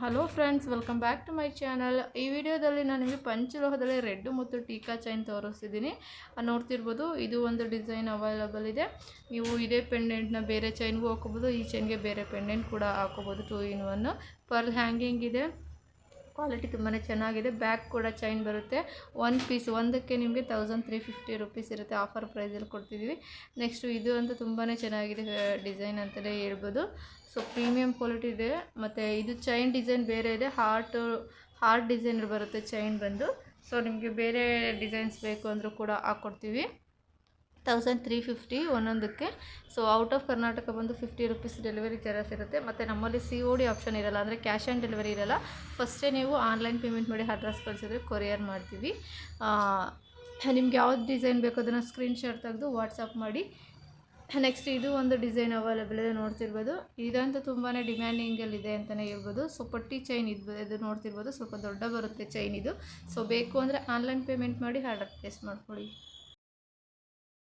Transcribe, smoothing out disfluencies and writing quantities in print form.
Hello friends, welcome back to my channel. ಈ ವಿಡಿಯೋದಲ್ಲಿ ನಾನು ನಿಮಗೆ ಪಂಚಲೋಹದಲ್ಲಿ ರೆಡ್ ಮತ್ತು ಟೀಕಾ ಚೈನ್ ತೋರಿಸ್ತಿದ್ದೀನಿ. ನೋಡ್ತಿರ್ಬೋದು, ಇದು ಒಂದು ಡಿಸೈನ್ ಅವೈಲಬಲ್ ಇದೆ. ನೀವು ಇದೇ ಪೆಂಡೆಂಟ್ನ ಬೇರೆ ಚೈನ್ಗೂ ಹಾಕೋಬೋದು, ಈ ಚೈನ್ಗೆ ಬೇರೆ ಪೆಂಡೆಂಟ್ ಕೂಡ ಹಾಕೋಬೋದು. 2 in 1 ಪರ್ಲ್ ಹ್ಯಾಂಗಿಂಗ್ ಇದೆ. ಕ್ವಾಲಿಟಿ ತುಂಬಾ ಚೆನ್ನಾಗಿದೆ. ಬ್ಯಾಕ್ ಕೂಡ ಚೈನ್ ಬರುತ್ತೆ. ಒಂದು ಪೀಸ್ ಒಂದಕ್ಕೆ ನಿಮಗೆ 1350 ರೂಪೀಸ್ ಇರುತ್ತೆ. ಆಫರ್ ಪ್ರೈಸಲ್ಲಿ ಕೊಡ್ತಿದ್ದೀವಿ. ನೆಕ್ಸ್ಟು ಇದು ಅಂತೂ ತುಂಬಾ ಚೆನ್ನಾಗಿದೆ ಡಿಸೈನ್ ಅಂತಲೇ ಹೇಳ್ಬೋದು. ಸೊ ಪ್ರೀಮಿಯಂ ಕ್ವಾಲಿಟಿ ಇದೆ. ಮತ್ತು ಇದು ಚೈನ್ ಡಿಸೈನ್ ಬೇರೆ ಇದೆ. ಹಾರ್ಟ್ ಡಿಸೈನ್ ಬರುತ್ತೆ ಚೈನ್ ಬಂದು. ಸೊ ನಿಮಗೆ ಬೇರೆ ಡಿಸೈನ್ಸ್ ಬೇಕು ಅಂದರೂ ಕೂಡ ಹಾಕ್ಕೊಡ್ತೀವಿ. 1350 ಒಂದೊಂದಕ್ಕೆ. ಸೊ ಔಟ್ ಆಫ್ ಕರ್ನಾಟಕ ಬಂದು 50 ರೂಪೀಸ್ ಡೆಲಿವರಿ ಚಾರ್ಜಸ್ ಇರುತ್ತೆ. ಮತ್ತು ನಮ್ಮಲ್ಲಿ COD ಆಪ್ಷನ್ ಇರಲ್ಲ, ಅಂದರೆ ಕ್ಯಾಶ್ ಆನ್ ಡೆಲಿವರಿ ಇರಲ್ಲ. ಫಸ್ಟೇ ನೀವು ಆನ್ಲೈನ್ ಪೇಮೆಂಟ್ ಮಾಡಿ ಅಡ್ರೆಸ್ ಕಳಿಸಿದ್ರೆ ಕೊರಿಯರ್ ಮಾಡ್ತೀವಿ. ನಿಮ್ಗೆ ಯಾವ್ದು ಡಿಸೈನ್ ಬೇಕು ಅದನ್ನು ಸ್ಕ್ರೀನ್ಶಾಟ್ ತೆಗೆದು ವಾಟ್ಸಪ್ ಮಾಡಿ. ನೆಕ್ಸ್ಟ್ ಇದು ಒಂದು ಡಿಸೈನ್ ಅವೈಲೇಬಲ್ ಇದೆ, ನೋಡ್ತಿರ್ಬೋದು. ಇದಂತೂ ತುಂಬಾ ಡಿಮ್ಯಾಂಡಿಂಗಲ್ಲಿದೆ ಅಂತಲೇ ಹೇಳ್ಬೋದು. ಸೊ ಪಟ್ಟಿ ಚೈನ್ ಇದು ನೋಡ್ತಿರ್ಬೋದು, ಸ್ವಲ್ಪ ದೊಡ್ಡ ಬರುತ್ತೆ ಚೈನ್ ಇದು. ಸೊ ಬೇಕು ಅಂದರೆ ಆನ್ಲೈನ್ ಪೇಮೆಂಟ್ ಮಾಡಿ ಆರ್ಡರ್ ಪ್ಲೇಸ್ ಮಾಡ್ಕೊಳ್ಳಿ.